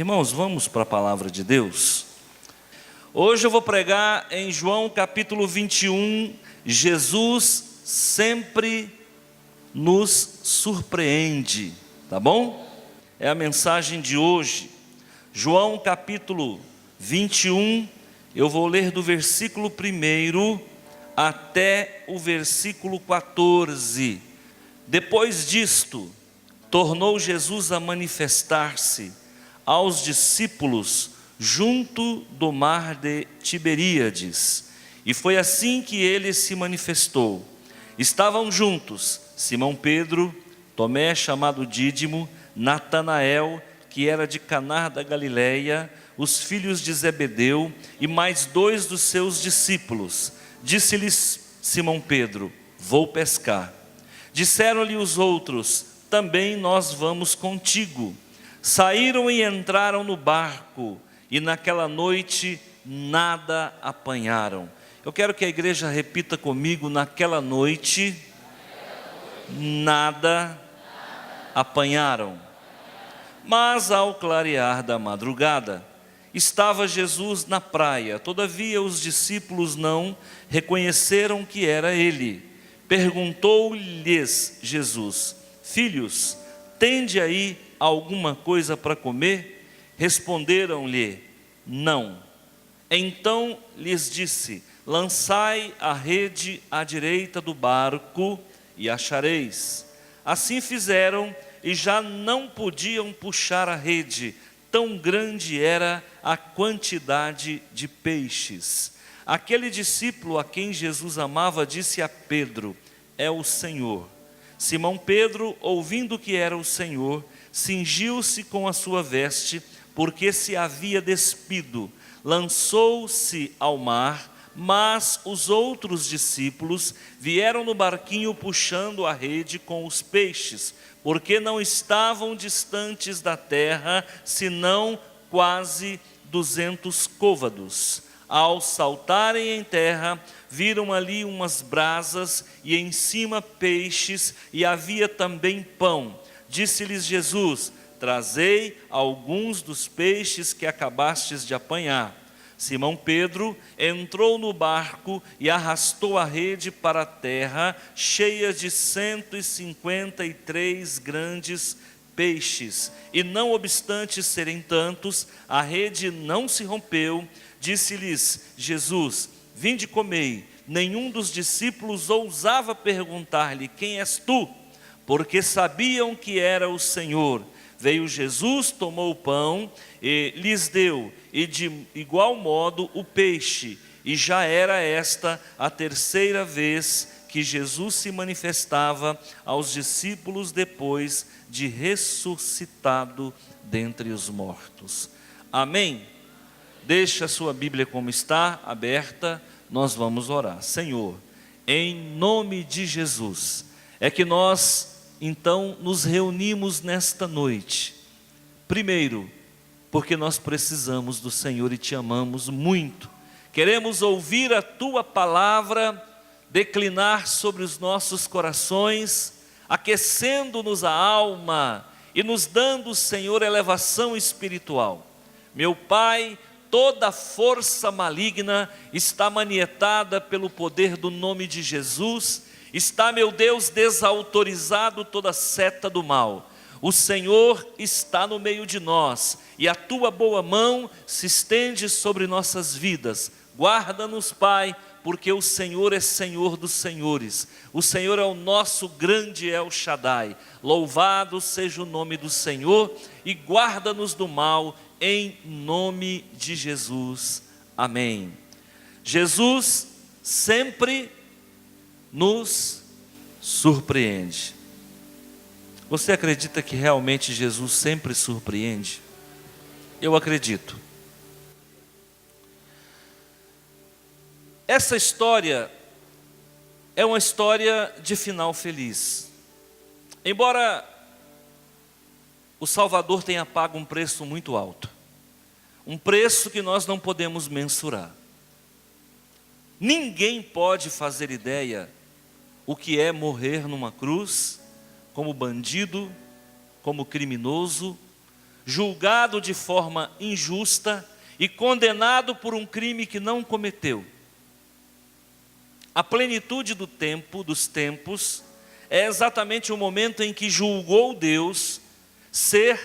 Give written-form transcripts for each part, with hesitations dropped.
Irmãos, vamos para a palavra de Deus? Hoje eu vou pregar em João capítulo 21, Jesus sempre nos surpreende, tá bom? É a mensagem de hoje. João capítulo 21, eu vou ler do versículo 1 até o versículo 14. Depois disto, tornou Jesus a manifestar-se aos discípulos junto do mar de Tiberíades, e foi assim que ele se manifestou. Estavam juntos Simão Pedro, Tomé chamado Dídimo, Natanael, que era de Caná da Galileia, os filhos de Zebedeu e mais 2 dos seus discípulos. Disse-lhes Simão Pedro: vou pescar. Disseram-lhe os outros: também nós vamos contigo. Saíram e entraram no barco, e naquela noite nada apanharam. Eu quero que a igreja repita comigo: naquela noite nada apanharam. Mas ao clarear da madrugada, estava Jesus na praia. Todavia os discípulos não reconheceram que era ele. Perguntou-lhes Jesus: filhos, tende aí alguma coisa para comer? Responderam-lhe: não. Então lhes disse: lançai a rede à direita do barco e achareis. Assim fizeram, e já não podiam puxar a rede, tão grande era a quantidade de peixes. Aquele discípulo a quem Jesus amava disse a Pedro: é o Senhor. Simão Pedro, ouvindo que era o Senhor, cingiu-se com a sua veste, porque se havia despido, lançou-se ao mar. Mas os outros discípulos vieram no barquinho puxando a rede com os peixes, porque não estavam distantes da terra, senão quase 200 côvados. Ao saltarem em terra, viram ali umas brasas e em cima peixes, e havia também pão. Disse-lhes Jesus: trazei alguns dos peixes que acabastes de apanhar. Simão Pedro entrou no barco e arrastou a rede para a terra, cheia de 153 grandes peixes. E não obstante serem tantos, a rede não se rompeu. Disse-lhes Jesus: vinde comei. Nenhum dos discípulos ousava perguntar-lhe: quem és tu? Porque sabiam que era o Senhor. Veio Jesus, tomou o pão e lhes deu, e de igual modo o peixe. E já era esta a 3ª vez que Jesus se manifestava aos discípulos depois de ressuscitado dentre os mortos. Amém? Deixa a sua Bíblia como está, aberta, nós vamos orar. Senhor, em nome de Jesus, é que nós então nos reunimos nesta noite. Primeiro, porque nós precisamos do Senhor e te amamos muito. Queremos ouvir a tua palavra declinar sobre os nossos corações, aquecendo-nos a alma e nos dando, Senhor, elevação espiritual. Meu Pai, toda força maligna está manietada pelo poder do nome de Jesus. Está, meu Deus, desautorizado toda seta do mal. O Senhor está no meio de nós, e a tua boa mão se estende sobre nossas vidas. Guarda-nos, Pai, porque o Senhor é Senhor dos senhores. O Senhor é o nosso grande El Shaddai. Louvado seja o nome do Senhor, e guarda-nos do mal, em nome de Jesus. Amém. Jesus sempre nos surpreende. Você acredita que realmente Jesus sempre surpreende? Eu acredito. Essa história é uma história de final feliz. Embora o Salvador tenha pago um preço muito alto, um preço que nós não podemos mensurar. Ninguém pode fazer ideia o que é morrer numa cruz, como bandido, como criminoso, julgado de forma injusta e condenado por um crime que não cometeu. A plenitude do tempo, dos tempos, é exatamente o momento em que julgou Deus ser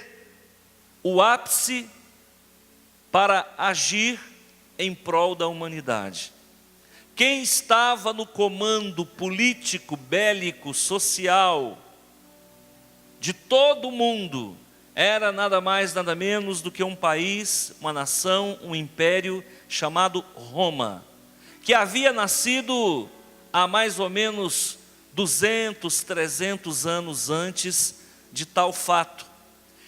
o ápice para agir em prol da humanidade. Quem estava no comando político, bélico, social de todo o mundo era nada mais, nada menos do que um país, uma nação, um império chamado Roma, que havia nascido há mais ou menos 200, 300 anos antes de tal fato.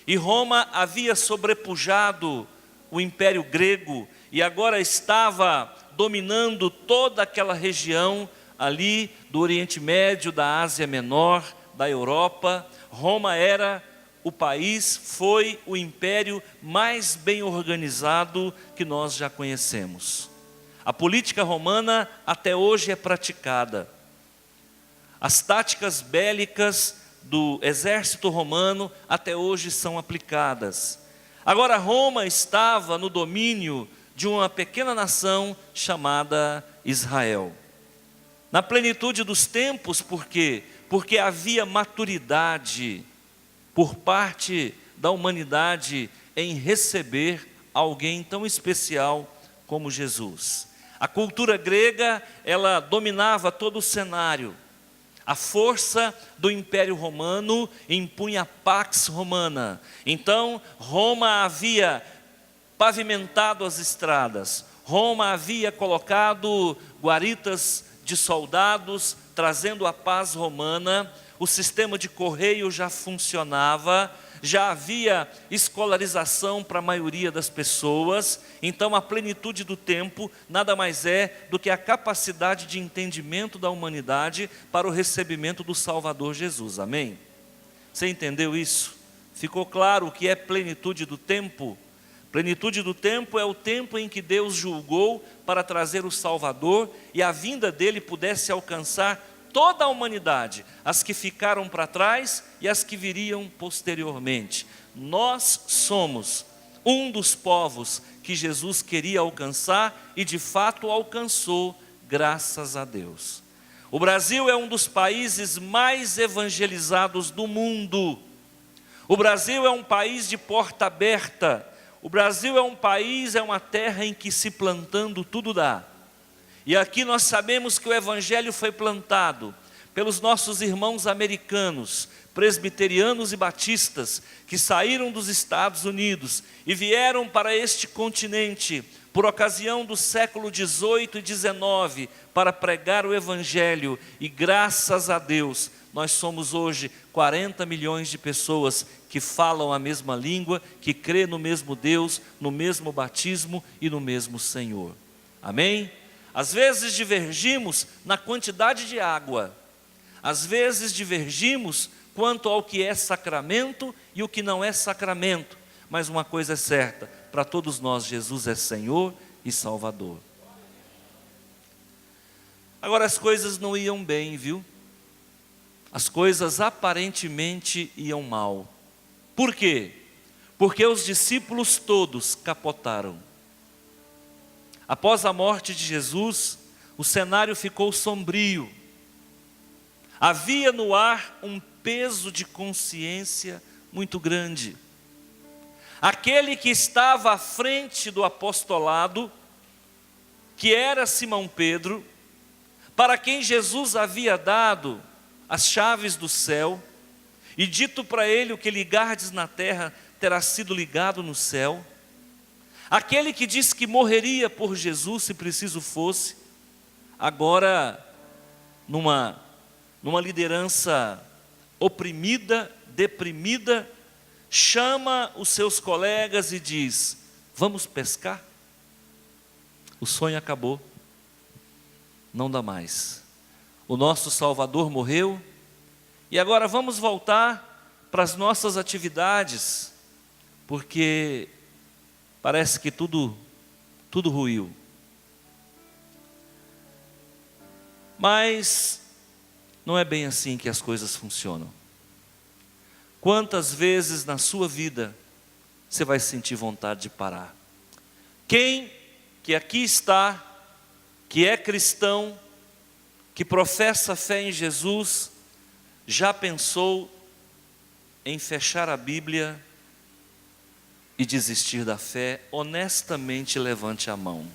E Roma havia sobrepujado o Império Grego e agora estava dominando toda aquela região ali do Oriente Médio, da Ásia Menor, da Europa. Roma era o país, foi o império mais bem organizado que nós já conhecemos. A política romana até hoje é praticada. As táticas bélicas do exército romano até hoje são aplicadas. Agora Roma estava no domínio de uma pequena nação chamada Israel. Na plenitude dos tempos, por quê? Porque havia maturidade por parte da humanidade em receber alguém tão especial como Jesus. A cultura grega, ela dominava todo o cenário. A força do Império Romano impunha a Pax Romana. Então, Roma havia pavimentado as estradas. Roma havia colocado guaritas de soldados, trazendo a paz romana. O sistema de correio já funcionava, já havia escolarização para a maioria das pessoas. Então a plenitude do tempo nada mais é do que a capacidade de entendimento da humanidade para o recebimento do Salvador Jesus, amém? Você entendeu isso? Ficou claro o que é plenitude do tempo? Plenitude do tempo é o tempo em que Deus julgou para trazer o Salvador e a vinda dele pudesse alcançar toda a humanidade, as que ficaram para trás e as que viriam posteriormente. Nós somos um dos povos que Jesus queria alcançar e de fato alcançou, graças a Deus. O Brasil é um dos países mais evangelizados do mundo. O Brasil é um país de porta aberta. O Brasil é um país, é uma terra em que se plantando tudo dá. E aqui nós sabemos que o Evangelho foi plantado pelos nossos irmãos americanos, presbiterianos e batistas, que saíram dos Estados Unidos e vieram para este continente, por ocasião do século 18 e 19, para pregar o Evangelho. E graças a Deus, nós somos hoje 40 milhões de pessoas que falam a mesma língua, que crê no mesmo Deus, no mesmo batismo e no mesmo Senhor. Amém? Às vezes divergimos na quantidade de água, às vezes divergimos quanto ao que é sacramento e o que não é sacramento, mas uma coisa é certa, para todos nós Jesus é Senhor e Salvador. Agora as coisas não iam bem, viu? As coisas aparentemente iam mal. Por quê? Porque os discípulos todos capotaram. Após a morte de Jesus, o cenário ficou sombrio. Havia no ar um peso de consciência muito grande. Aquele que estava à frente do apostolado, que era Simão Pedro, para quem Jesus havia dado as chaves do céu, e dito para ele: o que ligardes na terra terá sido ligado no céu. Aquele que disse que morreria por Jesus se preciso fosse, agora numa liderança oprimida, deprimida, chama os seus colegas e diz: vamos pescar? O sonho acabou, não dá mais. O nosso Salvador morreu e agora vamos voltar para as nossas atividades, porque parece que tudo ruiu. Mas não é bem assim que as coisas funcionam. Quantas vezes na sua vida você vai sentir vontade de parar. Quem que aqui está, que é cristão, que professa fé em Jesus, já pensou em fechar a Bíblia e desistir da fé? Honestamente, levante a mão.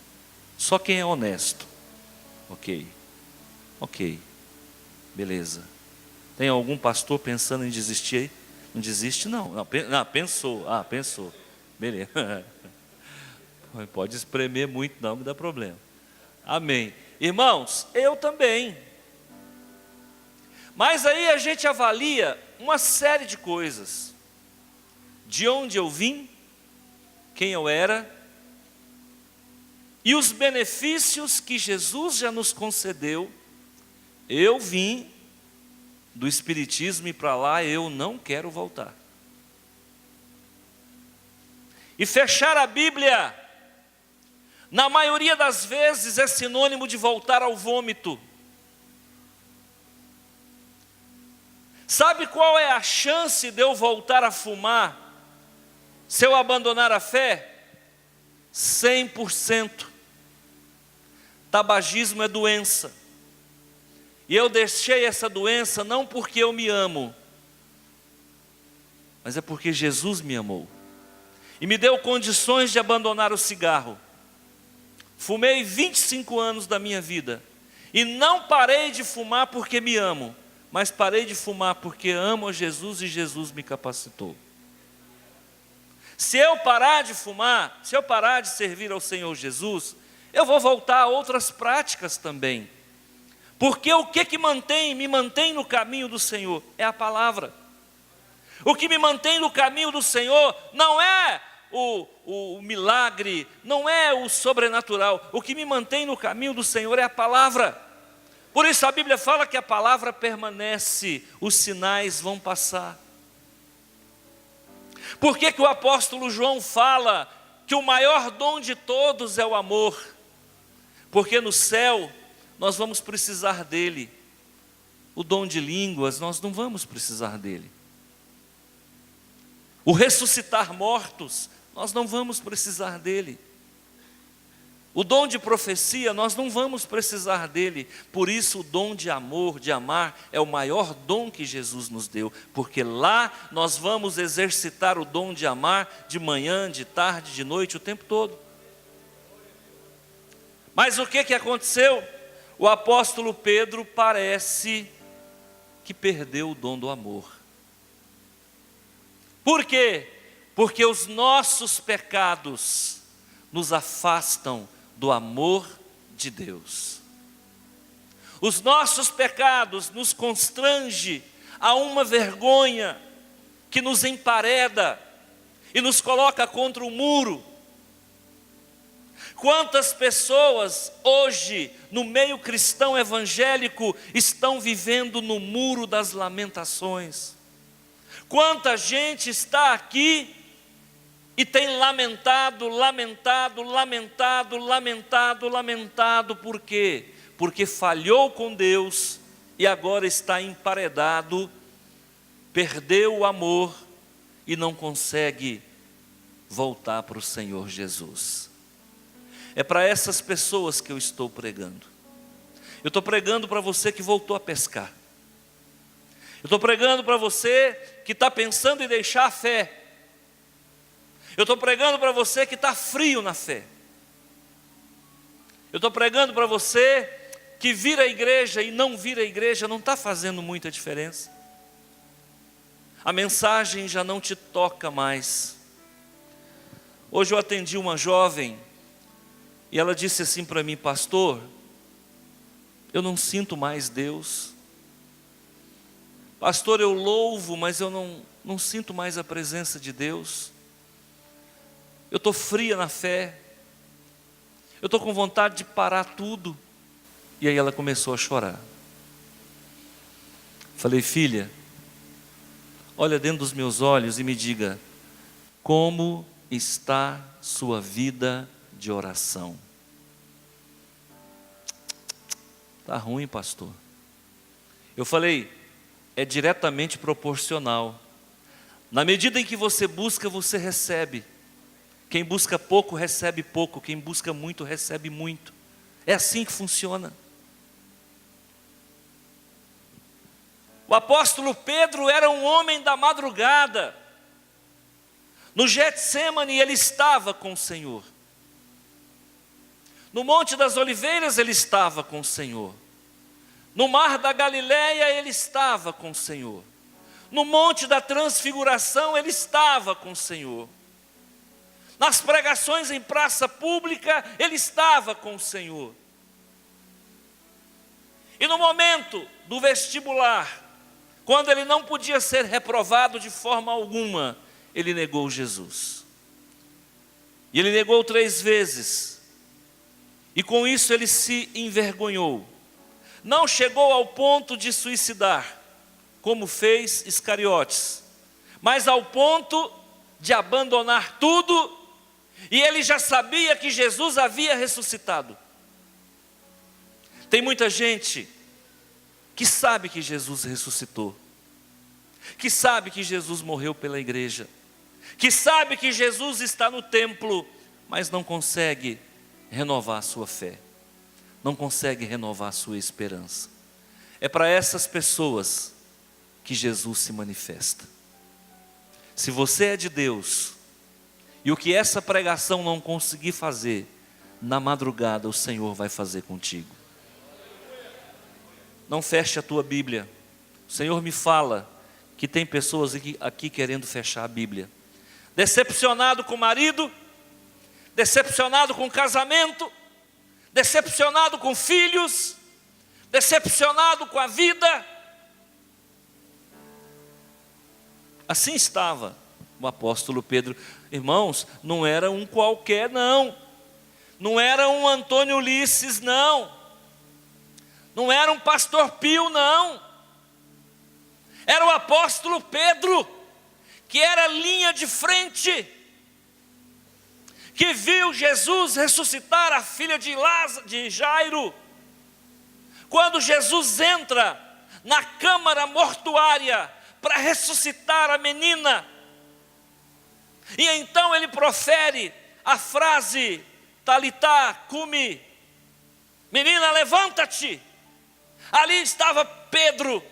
Só quem é honesto. Ok, beleza. Tem algum pastor pensando em desistir aí? Não desiste não. Pensou. Beleza. Pode espremer muito não, me dá problema. Amém. Irmãos, eu também. Mas aí a gente avalia uma série de coisas. De onde eu vim, quem eu era, e os benefícios que Jesus já nos concedeu. Eu vim do Espiritismo e para lá eu não quero voltar. E fechar a Bíblia, na maioria das vezes, é sinônimo de voltar ao vômito. Sabe qual é a chance de eu voltar a fumar se eu abandonar a fé? 100%. Tabagismo é doença. E eu deixei essa doença não porque eu me amo, mas é porque Jesus me amou e me deu condições de abandonar o cigarro. Fumei 25 anos da minha vida e não parei de fumar porque me amo, mas parei de fumar porque amo a Jesus e Jesus me capacitou. Se eu parar de fumar, se eu parar de servir ao Senhor Jesus, eu vou voltar a outras práticas também. Porque o que me mantém no caminho do Senhor é a palavra. O que me mantém no caminho do Senhor não é o milagre, não é o sobrenatural. O que me mantém no caminho do Senhor é a palavra. Por isso a Bíblia fala que a palavra permanece, os sinais vão passar. Por que o apóstolo João fala que o maior dom de todos é o amor? Porque no céu nós vamos precisar dele. O dom de línguas, nós não vamos precisar dele. O ressuscitar mortos, nós não vamos precisar dele. O dom de profecia, nós não vamos precisar dele. Por isso o dom de amor, de amar, é o maior dom que Jesus nos deu. Porque lá nós vamos exercitar o dom de amar de manhã, de tarde, de noite, o tempo todo. Mas o que aconteceu? O apóstolo Pedro parece que perdeu o dom do amor. Por quê? Porque os nossos pecados nos afastam do amor de Deus. Os nossos pecados nos constrangem a uma vergonha que nos empareda e nos coloca contra o muro. Quantas pessoas hoje, no meio cristão evangélico, estão vivendo no muro das lamentações? Quanta gente está aqui e tem lamentado, por quê? Porque falhou com Deus e agora está emparedado, perdeu o amor e não consegue voltar para o Senhor Jesus. É para essas pessoas que eu estou pregando. Eu estou pregando para você que voltou a pescar. Eu estou pregando para você que está pensando em deixar a fé. Eu estou pregando para você que está frio na fé. Eu estou pregando para você que vir à igreja e não vir à igreja não está fazendo muita diferença. A mensagem já não te toca mais. Hoje eu atendi uma jovem e ela disse assim para mim: pastor, eu não sinto mais Deus. Pastor, eu louvo, mas eu não sinto mais a presença de Deus. Eu estou fria na fé. Eu estou com vontade de parar tudo. E aí ela começou a chorar. Falei: filha, olha dentro dos meus olhos e me diga, como está sua vida de oração? Está ruim, pastor. Eu falei: é diretamente proporcional. Na medida em que você busca, você recebe. Quem busca pouco, recebe pouco. Quem busca muito, recebe muito. É assim que funciona. O apóstolo Pedro era um homem da madrugada. No Getsêmani ele estava com o Senhor. No Monte das Oliveiras ele estava com o Senhor. No Mar da Galileia ele estava com o Senhor. No Monte da Transfiguração ele estava com o Senhor. Nas pregações em praça pública ele estava com o Senhor. E no momento do vestibular, quando ele não podia ser reprovado de forma alguma, ele negou Jesus. E ele negou 3 vezes. E com isso ele se envergonhou. Não chegou ao ponto de suicidar, como fez Iscariotes, mas ao ponto de abandonar tudo, e ele já sabia que Jesus havia ressuscitado. Tem muita gente que sabe que Jesus ressuscitou, que sabe que Jesus morreu pela igreja, que sabe que Jesus está no templo, mas não consegue renovar a sua fé, não consegue renovar a sua esperança. É para essas pessoas que Jesus se manifesta. Se você é de Deus, e o que essa pregação não conseguir fazer, na madrugada o Senhor vai fazer contigo. Não feche a tua Bíblia. O Senhor me fala que tem pessoas aqui querendo fechar a Bíblia. Decepcionado com o marido, decepcionado com o casamento, decepcionado com filhos, decepcionado com a vida. Assim estava o apóstolo Pedro. Irmãos, não era um qualquer não. Não era um Antônio Ulisses não. Não era um pastor Pio, não. Era o apóstolo Pedro, que era linha de frente, que viu Jesus ressuscitar a filha de Jairo. Quando Jesus entra na câmara mortuária para ressuscitar a menina, e então ele profere a frase, Talitá cumi, menina, levanta-te. Ali estava Pedro,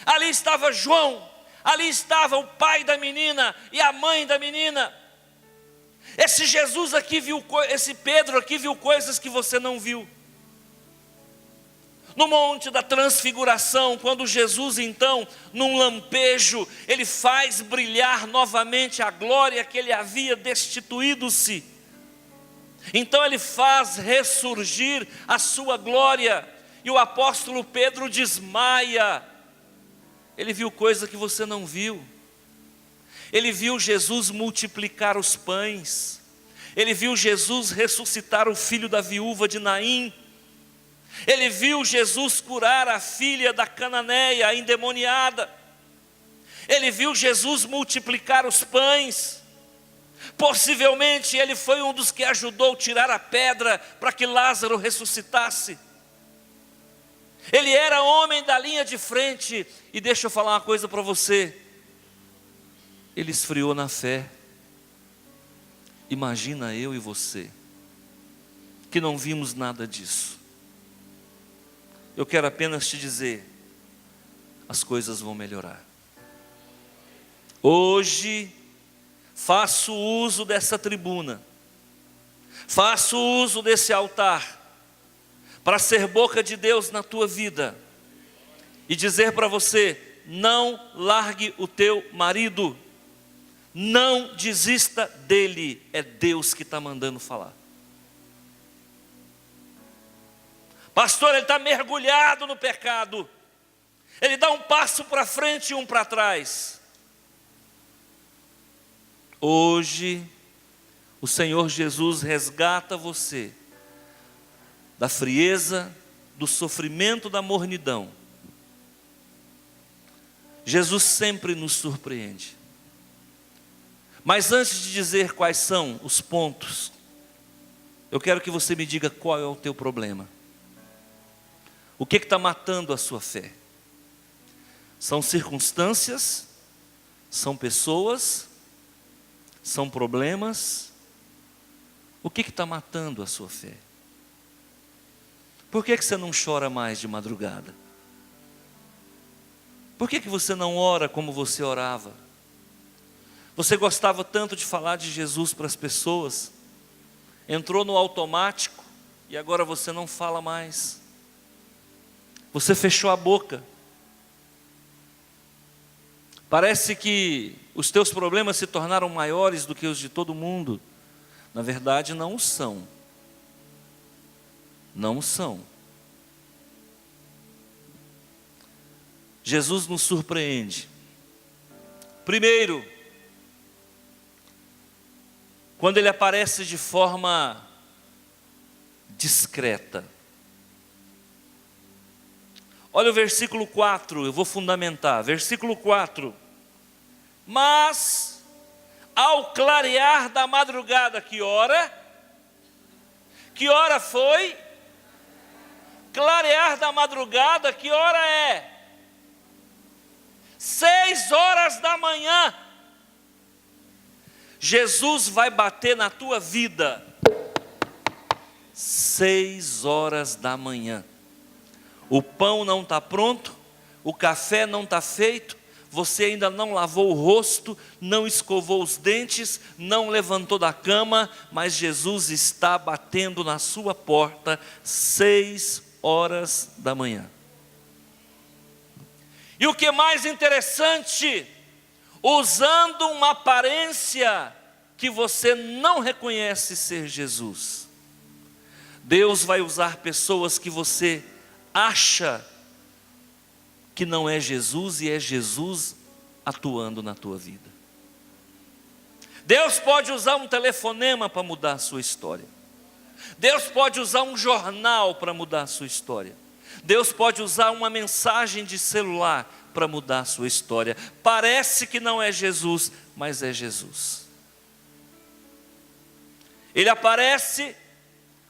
ali estava João, ali estava o pai da menina e a mãe da menina. Esse Jesus aqui viu, esse Pedro aqui viu coisas que você não viu. No Monte da Transfiguração, quando Jesus então, num lampejo, ele faz brilhar novamente a glória que ele havia destituído-se. Então ele faz ressurgir a sua glória. E o apóstolo Pedro desmaia. Ele viu coisa que você não viu. Ele viu Jesus multiplicar os pães. Ele viu Jesus ressuscitar o filho da viúva de Naim. Ele viu Jesus curar a filha da cananeia, a endemoniada. Ele viu Jesus multiplicar os pães. Possivelmente ele foi um dos que ajudou a tirar a pedra para que Lázaro ressuscitasse. Ele era homem da linha de frente. E deixa eu falar uma coisa para você. Ele esfriou na fé. Imagina eu e você, que não vimos nada disso. Eu quero apenas te dizer, as coisas vão melhorar. Hoje, faço uso dessa tribuna, faço uso desse altar, para ser boca de Deus na tua vida, e dizer para você, não largue o teu marido, não desista dele, é Deus que está mandando falar. Pastor, ele está mergulhado no pecado, ele dá um passo para frente e um para trás. Hoje, o Senhor Jesus resgata você da frieza, do sofrimento, da mornidão. Jesus sempre nos surpreende. Mas antes de dizer quais são os pontos, eu quero que você me diga qual é o teu problema. O que está matando a sua fé? São circunstâncias? São pessoas? São problemas? O que está matando a sua fé? Por que você não chora mais de madrugada? Por que você não ora como você orava? Você gostava tanto de falar de Jesus para as pessoas, entrou no automático e agora você não fala mais. Você fechou a boca. Parece que os teus problemas se tornaram maiores do que os de todo mundo. Na verdade, não o são. Não o são. Jesus nos surpreende. Primeiro, quando Ele aparece de forma discreta. Olha o versículo 4, eu vou fundamentar. Versículo 4. Mas, ao clarear da madrugada, que hora? Que hora foi? Clarear da madrugada, que hora é? 6 horas da manhã. Jesus vai bater na tua vida. 6 horas da manhã. O pão não está pronto, o café não está feito, você ainda não lavou o rosto, não escovou os dentes, não levantou da cama, mas Jesus está batendo na sua porta 6 horas da manhã. E o que é mais interessante, usando uma aparência que você não reconhece ser Jesus. Deus vai usar pessoas que você acha que não é Jesus e é Jesus atuando na tua vida. Deus pode usar um telefonema para mudar a sua história. Deus pode usar um jornal para mudar a sua história. Deus pode usar uma mensagem de celular para mudar a sua história. Parece que não é Jesus, mas é Jesus. Ele aparece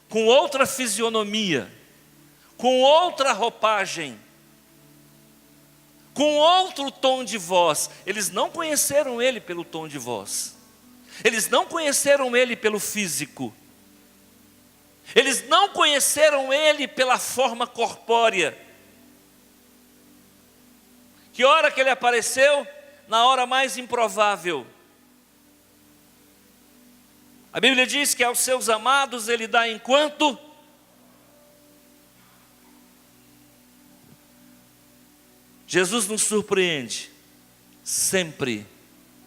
com outra fisionomia, com outra roupagem, com outro tom de voz. Eles não conheceram Ele pelo tom de voz. Eles não conheceram Ele pelo físico. Eles não conheceram Ele pela forma corpórea. Que hora que Ele apareceu? Na hora mais improvável. A Bíblia diz que aos seus amados Ele dá enquanto? Jesus nos surpreende, sempre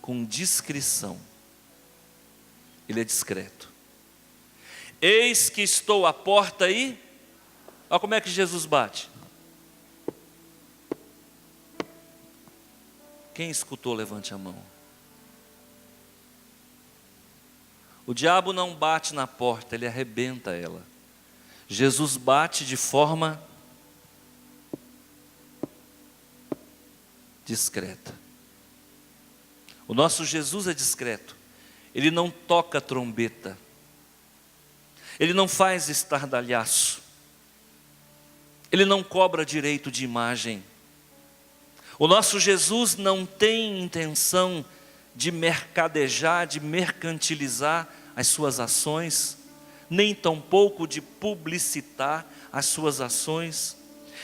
com discrição. Ele é discreto. Eis que estou à porta aí. Olha como é que Jesus bate. Quem escutou, levante a mão. O diabo não bate na porta, ele arrebenta ela. Jesus bate de forma discreta. O nosso Jesus é discreto. Ele não toca trombeta. Ele não faz estardalhaço. Ele não cobra direito de imagem. O nosso Jesus não tem intenção de mercadejar, de mercantilizar as suas ações, nem tampouco de publicitar as suas ações.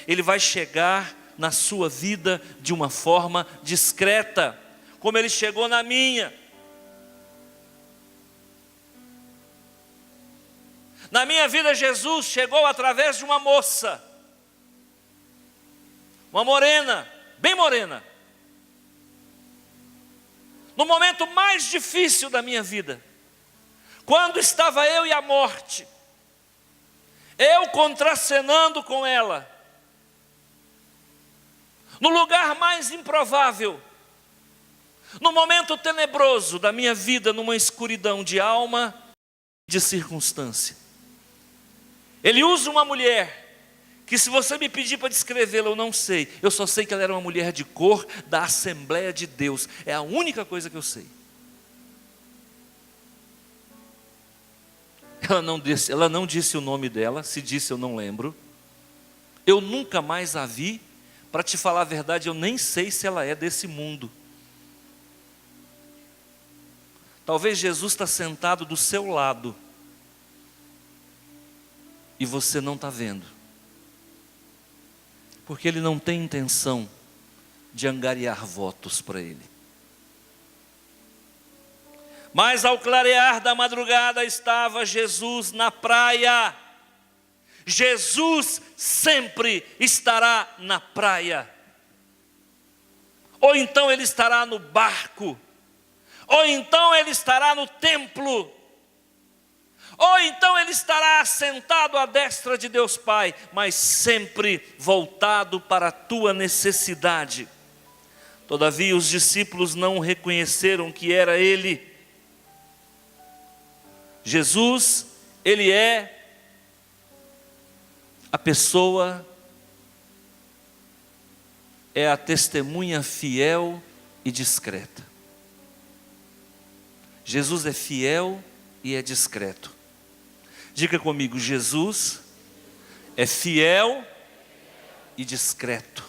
Ele vai chegar na sua vida de uma forma discreta, como Ele chegou na minha. Na minha vida, Jesus chegou através de uma moça, uma morena, bem morena, no momento mais difícil da minha vida, quando estava eu e a morte, eu contracenando com ela, no lugar mais improvável, no momento tenebroso da minha vida, numa escuridão de alma, de circunstância. Ele usa uma mulher, que se você me pedir para descrevê-la, eu não sei. Eu só sei que ela era uma mulher de cor da Assembleia de Deus. É a única coisa que eu sei. Ela não disse o nome dela, se disse eu não lembro. Eu nunca mais a vi. Para te falar a verdade, eu nem sei se ela é desse mundo. Talvez Jesus está sentado do seu lado e você não está vendo, porque Ele não tem intenção de angariar votos para Ele. Mas ao clarear da madrugada estava Jesus na praia. Jesus sempre estará na praia. Ou então Ele estará no barco, ou então Ele estará no templo, ou então Ele estará assentado à destra de Deus Pai, mas sempre voltado para a tua necessidade. Todavia os discípulos não reconheceram que era Ele. Jesus, Ele é a pessoa, é a testemunha fiel e discreta. Jesus é fiel e é discreto. Diga comigo, Jesus é fiel e discreto.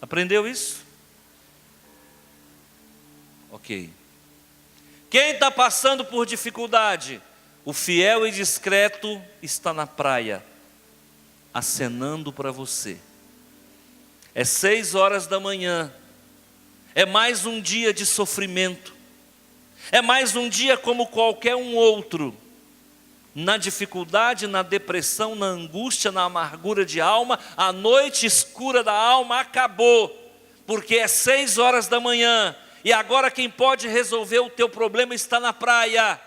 Aprendeu isso? Ok. Quem está passando por dificuldade? O fiel e discreto está na praia, acenando para você. É 6 horas da manhã, é mais um dia de sofrimento, é mais um dia como qualquer um outro, na dificuldade, na depressão, na angústia, na amargura de alma. A noite escura da alma acabou, porque é 6 horas da manhã, e agora quem pode resolver o teu problema está na praia.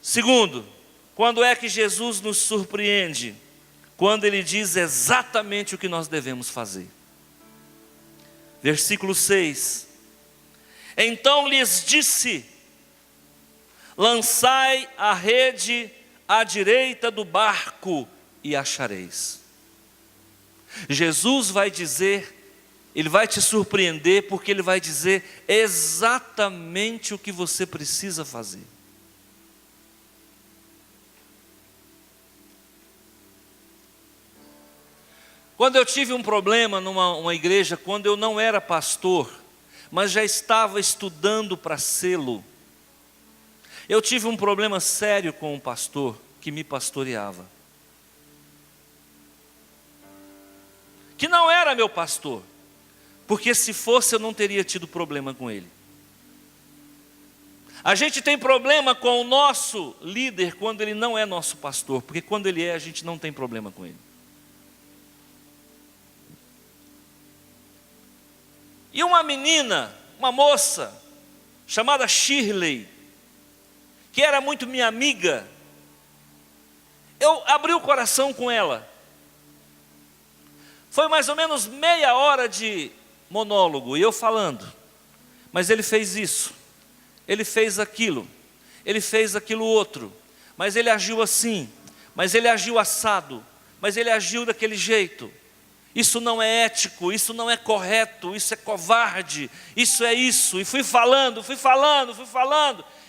Segundo, quando é que Jesus nos surpreende? Quando Ele diz exatamente o que nós devemos fazer. Versículo 6. Então lhes disse: lançai a rede à direita do barco e achareis. Jesus vai dizer, Ele vai te surpreender, porque Ele vai dizer exatamente o que você precisa fazer. Quando eu tive um problema numa igreja, quando eu não era pastor, mas já estava estudando para sê-lo, eu tive um problema sério com um pastor que me pastoreava, que não era meu pastor, porque se fosse eu não teria tido problema com ele. A gente tem problema com o nosso líder quando ele não é nosso pastor, porque quando ele é, a gente não tem problema com ele. E uma menina, uma moça, chamada Shirley, que era muito minha amiga, eu abri o coração com ela. Foi mais ou menos meia hora de monólogo, e eu falando, mas ele fez isso, ele fez aquilo outro, mas ele agiu assim, mas ele agiu assado, mas ele agiu daquele jeito. Isso não é ético, isso não é correto, isso é covarde, isso é isso. E fui falando,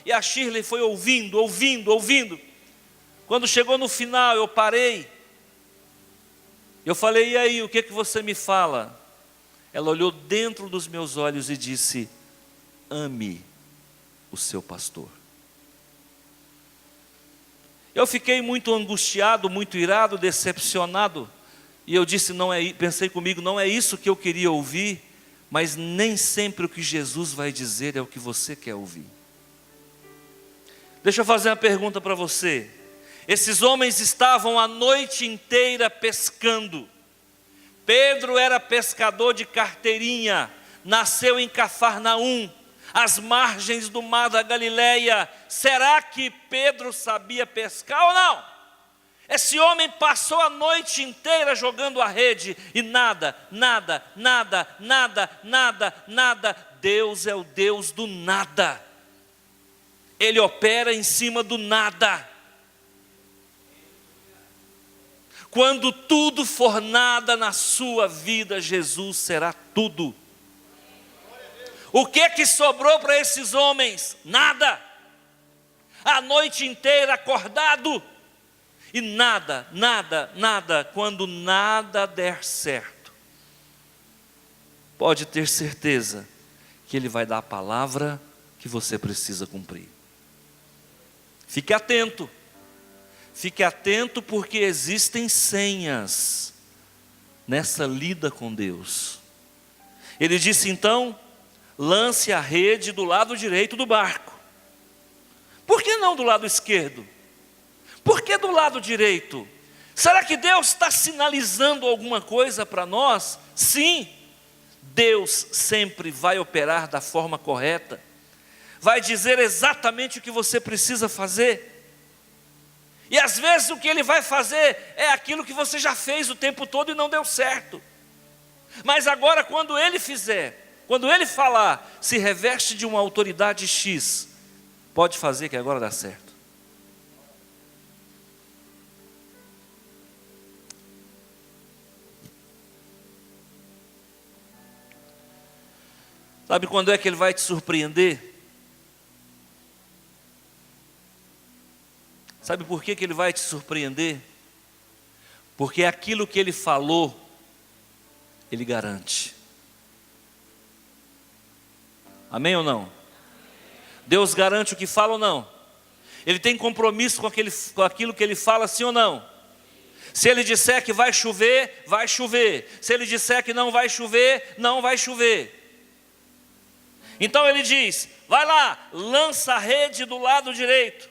e a Shirley foi ouvindo. Quando chegou no final, eu parei, eu falei: e aí, o que você me fala? Ela olhou dentro dos meus olhos e disse: ame o seu pastor. Eu fiquei muito angustiado, muito irado, decepcionado. E eu disse, pensei comigo, não é isso que eu queria ouvir, mas nem sempre o que Jesus vai dizer é o que você quer ouvir. Deixa eu fazer uma pergunta para você. Esses homens estavam a noite inteira pescando. Pedro era pescador de carteirinha, nasceu em Cafarnaum, às margens do mar da Galileia. Será que Pedro sabia pescar ou não? Esse homem passou a noite inteira jogando a rede e nada. Deus é o Deus do nada. Ele opera em cima do nada. Quando tudo for nada na sua vida, Jesus será tudo. O que sobrou para esses homens? Nada. A noite inteira acordado. E nada, quando nada der certo, pode ter certeza que Ele vai dar a palavra que você precisa cumprir. Fique atento. Fique atento, porque existem senhas nessa lida com Deus. Ele disse então: lance a rede do lado direito do barco. Por que não do lado esquerdo? Por que do lado direito? Será que Deus está sinalizando alguma coisa para nós? Sim, Deus sempre vai operar da forma correta, vai dizer exatamente o que você precisa fazer. E às vezes o que Ele vai fazer é aquilo que você já fez o tempo todo e não deu certo. Mas agora, quando Ele fizer, quando Ele falar, se reveste de uma autoridade X, pode fazer que agora dá certo. Sabe quando é que Ele vai te surpreender? Sabe por que Ele vai te surpreender? Porque aquilo que Ele falou, Ele garante. Amém ou não? Deus garante o que fala ou não? Ele tem compromisso com aquilo que Ele fala, sim ou não? Se Ele disser que vai chover, vai chover. Se Ele disser que não vai chover, não vai chover. Então Ele diz: vai lá, lança a rede do lado direito.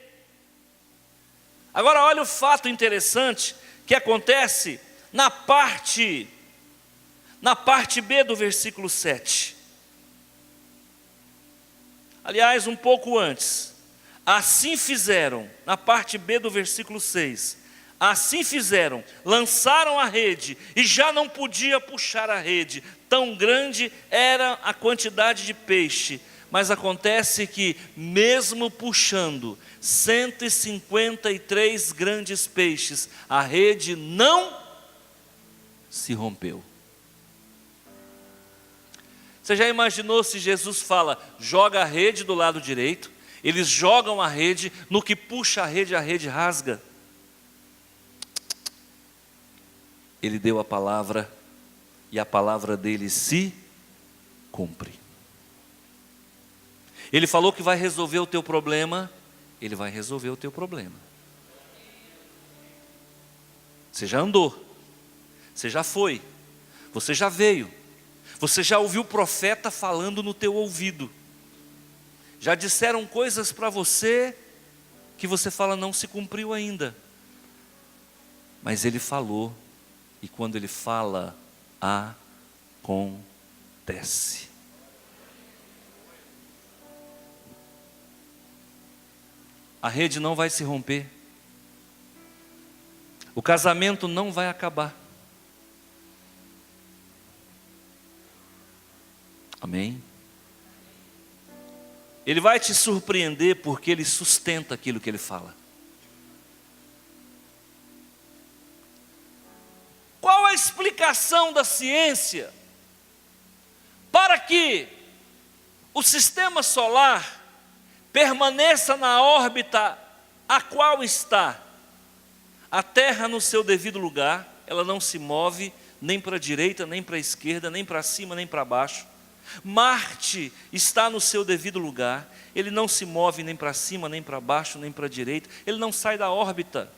Agora olha o fato interessante que acontece na parte B do versículo 7. Aliás, um pouco antes. Assim fizeram, na parte B do versículo 6. Assim fizeram, lançaram a rede e já não podia puxar a rede, tão grande era a quantidade de peixe. Mas acontece que, mesmo puxando 153 grandes peixes, a rede não se rompeu. Você já imaginou se Jesus fala: joga a rede do lado direito? Eles jogam a rede, no que puxa a rede rasga. Ele deu a palavra, e a palavra dele se cumpre. Ele falou que vai resolver o teu problema, Ele vai resolver o teu problema. Você já andou, você já foi, você já veio, você já ouviu o profeta falando no teu ouvido, já disseram coisas para você que você fala: não se cumpriu ainda. Mas Ele falou, e quando Ele fala, acontece. A rede não vai se romper. O casamento não vai acabar. Amém? Ele vai te surpreender porque Ele sustenta aquilo que Ele fala. Qual a explicação da ciência para que o sistema solar permaneça na órbita a qual está? A Terra no seu devido lugar, ela não se move nem para a direita, nem para a esquerda, nem para cima, nem para baixo. Marte está no seu devido lugar, ele não se move nem para cima, nem para baixo, nem para a direita, ele não sai da órbita.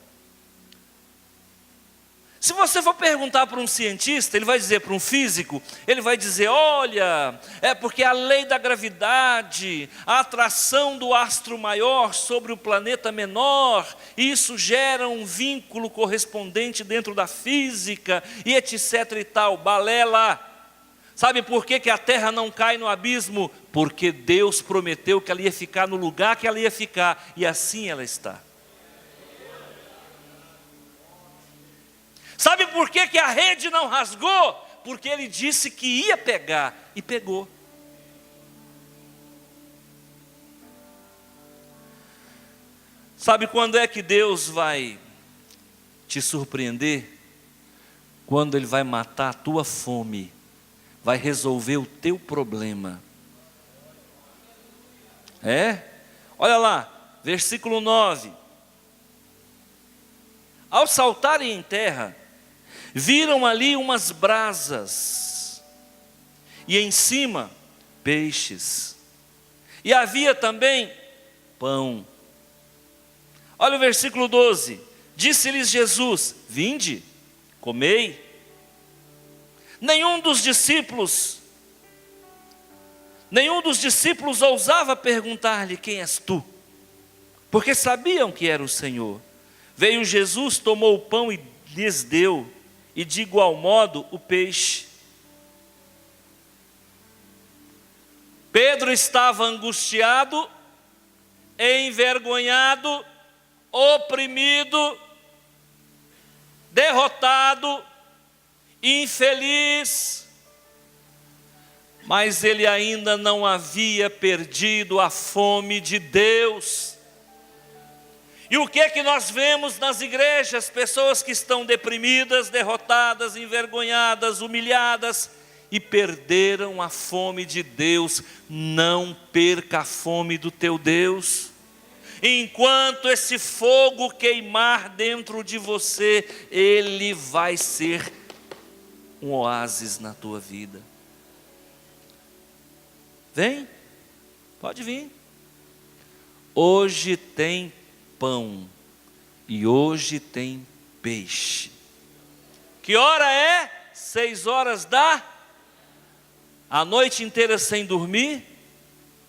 Se você for perguntar para um cientista, ele vai dizer, para um físico, ele vai dizer: olha, é porque a lei da gravidade, a atração do astro maior sobre o planeta menor, isso gera um vínculo correspondente dentro da física, e etc e tal, balela. Sabe por que a Terra não cai no abismo? Porque Deus prometeu que ela ia ficar no lugar que ela ia ficar, e assim ela está. Sabe por que a rede não rasgou? Porque Ele disse que ia pegar, e pegou. Sabe quando é que Deus vai te surpreender? Quando Ele vai matar a tua fome, vai resolver o teu problema. Olha lá, versículo 9. Ao saltarem em terra, viram ali umas brasas, e em cima peixes. E havia também pão. Olha o versículo 12. Disse-lhes Jesus: vinde, comei. Nenhum dos discípulos ousava perguntar-lhe: quem és tu? Porque sabiam que era o Senhor. Veio Jesus, tomou o pão e lhes deu, e de igual modo o peixe. Pedro estava angustiado, envergonhado, oprimido, derrotado, infeliz, mas ele ainda não havia perdido a fome de Deus. E o que é que nós vemos nas igrejas? Pessoas que estão deprimidas, derrotadas, envergonhadas, humilhadas e perderam a fome de Deus. Não perca a fome do teu Deus. Enquanto esse fogo queimar dentro de você, ele vai ser um oásis na tua vida. Vem, pode vir. Hoje tem pão e hoje tem peixe. Que hora é? 6 horas a noite inteira sem dormir,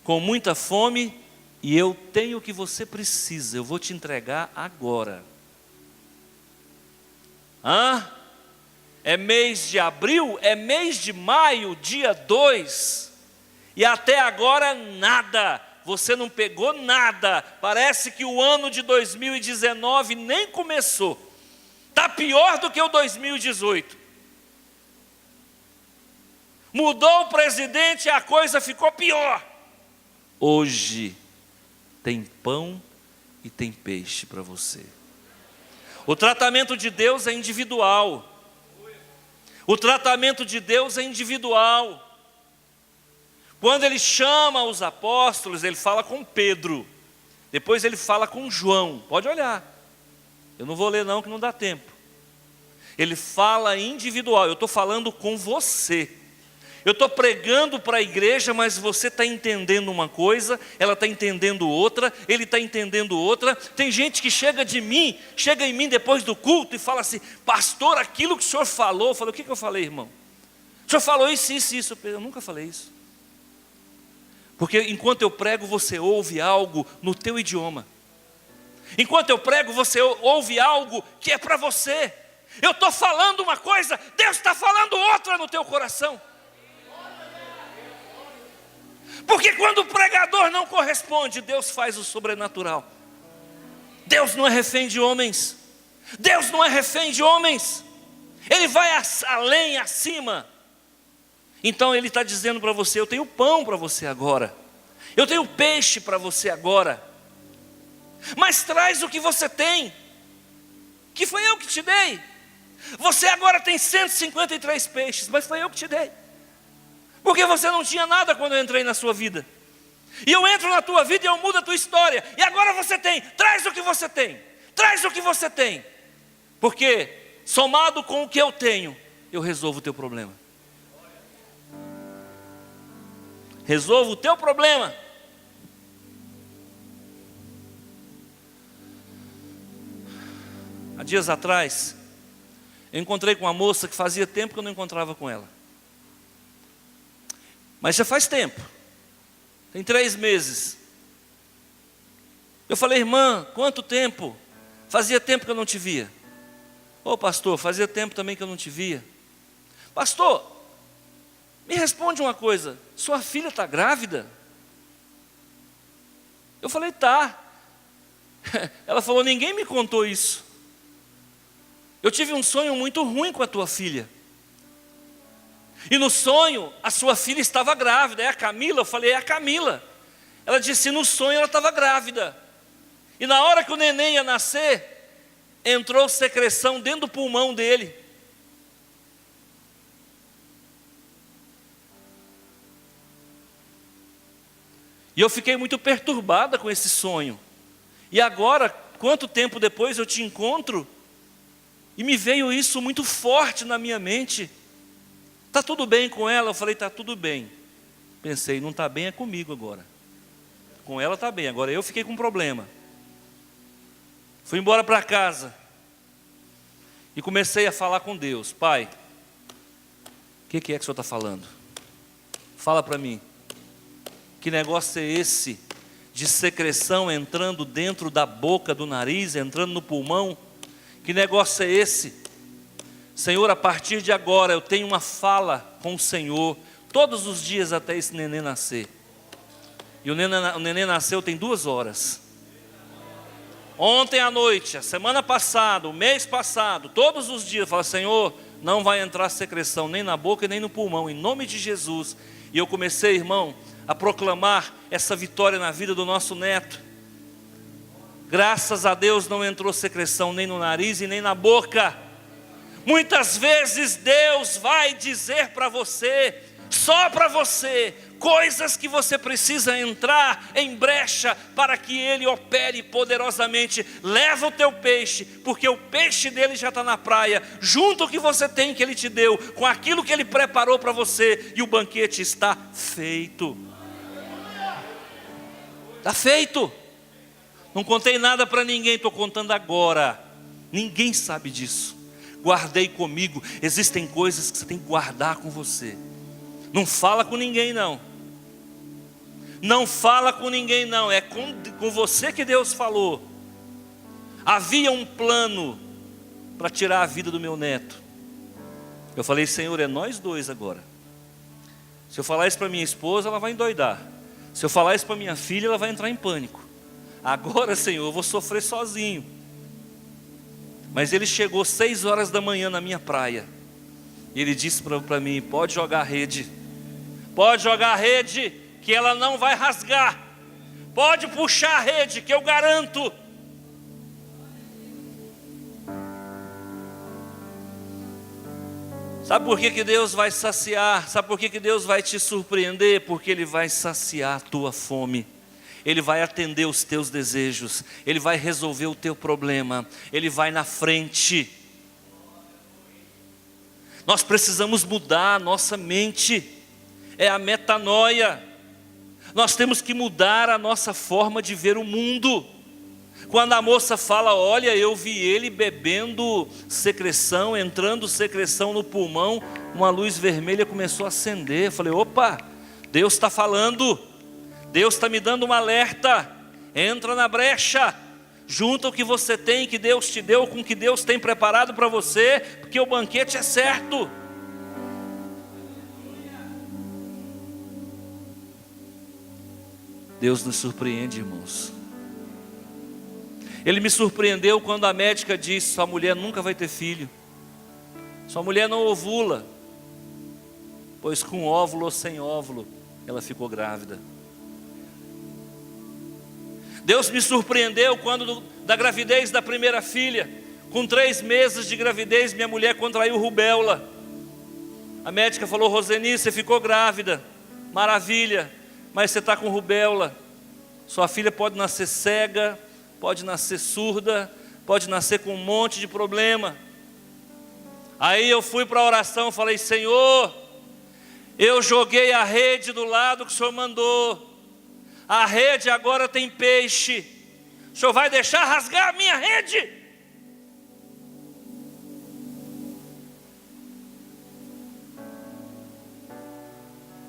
com muita fome, e eu tenho o que você precisa, eu vou te entregar agora. É mês de abril, é mês de maio, dia 2, e até agora nada. Você não pegou nada. Parece que o ano de 2019 nem começou. Está pior do que o 2018. Mudou o presidente e a coisa ficou pior. Hoje tem pão e tem peixe para você. O tratamento de Deus é individual. O tratamento de Deus é individual. Quando ele chama os apóstolos, ele fala com Pedro. Depois ele fala com João. Pode olhar. Eu não vou ler não, que não dá tempo. Ele fala individual. Eu estou falando com você. Eu estou pregando para a igreja, mas você está entendendo uma coisa, ela está entendendo outra, ele está entendendo outra. Tem gente que chega em mim depois do culto e fala assim: pastor, aquilo que o senhor falou. Eu falo: o que eu falei, irmão? O senhor falou isso, isso, isso. Eu nunca falei isso. Porque enquanto eu prego, você ouve algo no teu idioma. Enquanto eu prego, você ouve algo que é para você. Eu estou falando uma coisa, Deus está falando outra no teu coração. Porque quando o pregador não corresponde, Deus faz o sobrenatural. Deus não é refém de homens. Deus não é refém de homens. Ele vai além, acima. Então ele está dizendo para você: eu tenho pão para você agora. Eu tenho peixe para você agora. Mas traz o que você tem, que foi eu que te dei. Você agora tem 153 peixes, mas foi eu que te dei. Porque você não tinha nada quando eu entrei na sua vida. E eu entro na tua vida e eu mudo a tua história. E agora você tem. Traz o que você tem. Traz o que você tem. Porque somado com o que eu tenho, eu resolvo o teu problema. Resolvo o teu problema. Há dias atrás, eu encontrei com uma moça que fazia tempo que eu não encontrava com ela. Mas já faz tempo. Tem 3 meses. Eu falei: irmã, quanto tempo? Fazia tempo que eu não te via. Ô pastor, fazia tempo também que eu não te via. Pastor, me responde uma coisa: sua filha está grávida? Eu falei: tá. Ela falou: ninguém me contou isso. Eu tive um sonho muito ruim com a tua filha. E no sonho, a sua filha estava grávida. É a Camila? Eu falei: é a Camila. Ela disse: no sonho ela estava grávida. E na hora que o neném ia nascer, entrou secreção dentro do pulmão dele. E eu fiquei muito perturbada com esse sonho. E agora, quanto tempo depois eu te encontro, e me veio isso muito forte na minha mente. Está tudo bem com ela? Eu falei: está tudo bem. Pensei, não está bem é comigo agora. Com ela está bem, agora eu fiquei com um problema. Fui embora para casa. E comecei a falar com Deus. Pai, o que é que o Senhor está falando? Fala para mim. Que negócio é esse de secreção entrando dentro da boca, do nariz, entrando no pulmão? Que negócio é esse? Senhor, a partir de agora eu tenho uma fala com o Senhor, todos os dias até esse neném nascer. E o neném nasceu tem 2 horas. Ontem à noite, a semana passada, o mês passado, todos os dias, eu falo, Senhor, não vai entrar secreção nem na boca e nem no pulmão, em nome de Jesus. E eu comecei, irmão, a proclamar essa vitória na vida do nosso neto. Graças a Deus não entrou secreção nem no nariz e nem na boca. Muitas vezes Deus vai dizer para você, só para você, coisas que você precisa entrar em brecha para que Ele opere poderosamente. Leva o teu peixe, porque o peixe dele já está na praia, junto o que você tem que Ele te deu, com aquilo que Ele preparou para você, e o banquete está feito. Está feito. Não contei nada para ninguém, estou contando agora. Ninguém sabe disso. Guardei comigo. Existem coisas que você tem que guardar com você. Não fala com ninguém não. Não fala com ninguém não. É com você que Deus falou. Havia um plano para tirar a vida do meu neto. Eu falei, Senhor, é nós dois agora. Se eu falar isso para minha esposa, ela vai endoidar. Se eu falar isso para minha filha, ela vai entrar em pânico. Agora, Senhor, eu vou sofrer sozinho. Mas ele chegou 6 horas da manhã na minha praia. E ele disse para mim, pode jogar a rede. Pode jogar a rede, que ela não vai rasgar. Pode puxar a rede, que eu garanto. Sabe por que Deus vai saciar? Sabe por que Deus vai te surpreender? Porque Ele vai saciar a tua fome. Ele vai atender os teus desejos. Ele vai resolver o teu problema. Ele vai na frente. Nós precisamos mudar a nossa mente. É a metanoia. Nós temos que mudar a nossa forma de ver o mundo. Quando a moça fala, olha, eu vi ele bebendo secreção, entrando secreção no pulmão, uma luz vermelha começou a acender. Eu falei, opa, Deus está falando, Deus está me dando um alerta. Entra na brecha, junta o que você tem, que Deus te deu, com o que Deus tem preparado para você, porque o banquete é certo. Deus nos surpreende, irmãos. Ele me surpreendeu quando a médica disse, sua mulher nunca vai ter filho. Sua mulher não ovula. Pois com óvulo ou sem óvulo, ela ficou grávida. Deus me surpreendeu quando da gravidez da primeira filha, com 3 meses de gravidez, minha mulher contraiu rubéola. A médica falou, Roseni, você ficou grávida. Maravilha, mas você está com rubéola. Sua filha pode nascer cega, pode nascer surda, pode nascer com um monte de problema. Aí eu fui para a oração, falei, Senhor, eu joguei a rede do lado que o Senhor mandou. A rede agora tem peixe. O Senhor vai deixar rasgar a minha rede?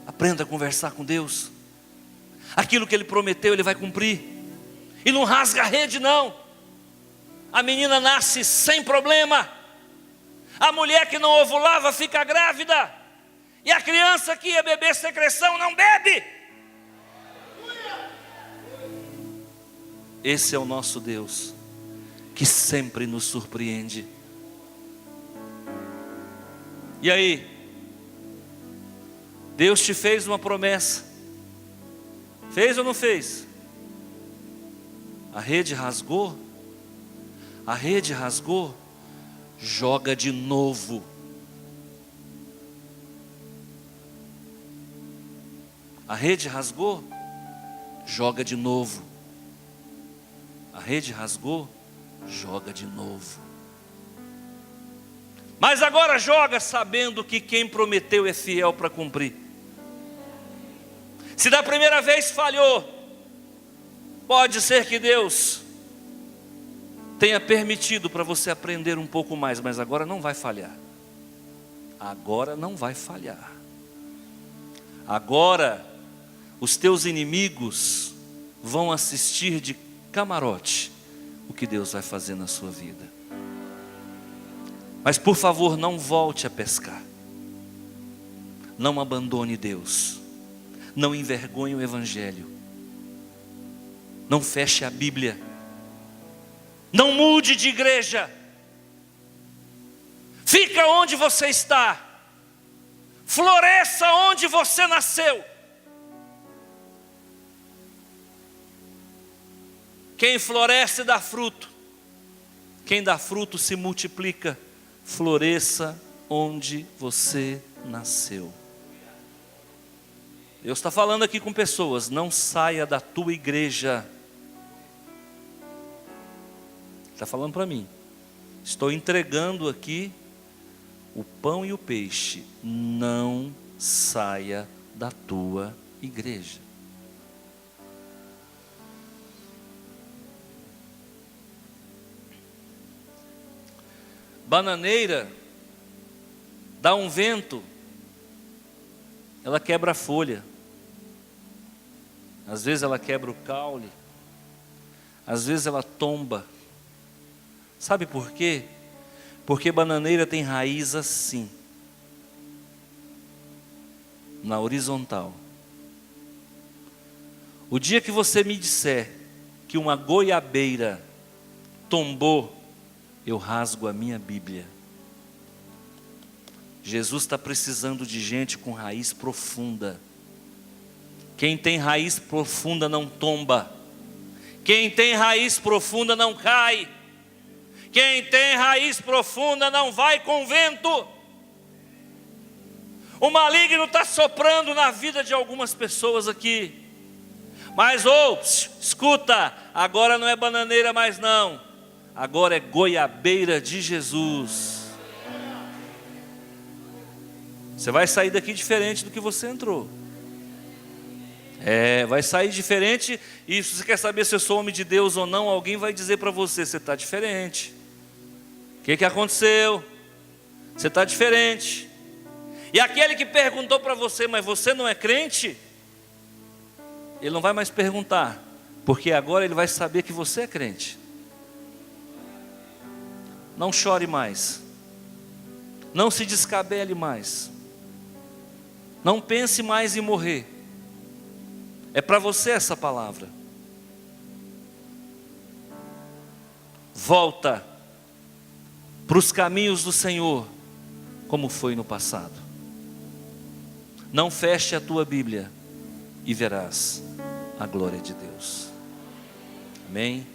Aprenda a conversar com Deus. Aquilo que Ele prometeu, Ele vai cumprir. E não rasga a rede não. A menina nasce sem problema. A mulher que não ovulava fica grávida. E a criança que ia beber secreção não bebe. Esse é o nosso Deus, que sempre nos surpreende. E aí? Deus te fez uma promessa. Fez ou não fez? A rede rasgou? A rede rasgou? Joga de novo. A rede rasgou? Joga de novo. A rede rasgou? Joga de novo. Mas agora joga sabendo que quem prometeu é fiel para cumprir. Se da primeira vez falhou, pode ser que Deus tenha permitido para você aprender um pouco mais, mas agora não vai falhar. Agora não vai falhar. Agora os teus inimigos vão assistir de camarote o que Deus vai fazer na sua vida. Mas por favor, não volte a pescar. Não abandone Deus. Não envergonhe o Evangelho. Não feche a Bíblia. Não mude de igreja. Fica onde você está. Floresça onde você nasceu. Quem floresce dá fruto. Quem dá fruto se multiplica. Floresça onde você nasceu. Deus está falando aqui com pessoas. Não saia da tua igreja. Está falando para mim. Estou entregando aqui o pão e o peixe. Não saia da tua igreja. Bananeira, dá um vento, ela quebra a folha. Às vezes ela quebra o caule. Às vezes ela tomba. Sabe por quê? Porque bananeira tem raiz assim, na horizontal. O dia que você me disser que uma goiabeira tombou, eu rasgo a minha Bíblia. Jesus está precisando de gente com raiz profunda. Quem tem raiz profunda não tomba. Quem tem raiz profunda não cai. Quem tem raiz profunda não vai com vento. O maligno está soprando na vida de algumas pessoas aqui. Mas escuta, agora não é bananeira mais não. Agora é goiabeira de Jesus. Você vai sair daqui diferente do que você entrou. Vai sair diferente. E se você quer saber se eu sou homem de Deus ou não, alguém vai dizer para você, você está diferente. O que aconteceu? Você está diferente. E aquele que perguntou para você, mas você não é crente? Ele não vai mais perguntar, porque agora ele vai saber que você é crente. Não chore mais. Não se descabele mais. Não pense mais em morrer. É para você essa palavra. Volta para os caminhos do Senhor, como foi no passado. Não feche a tua Bíblia e verás a glória de Deus. Amém?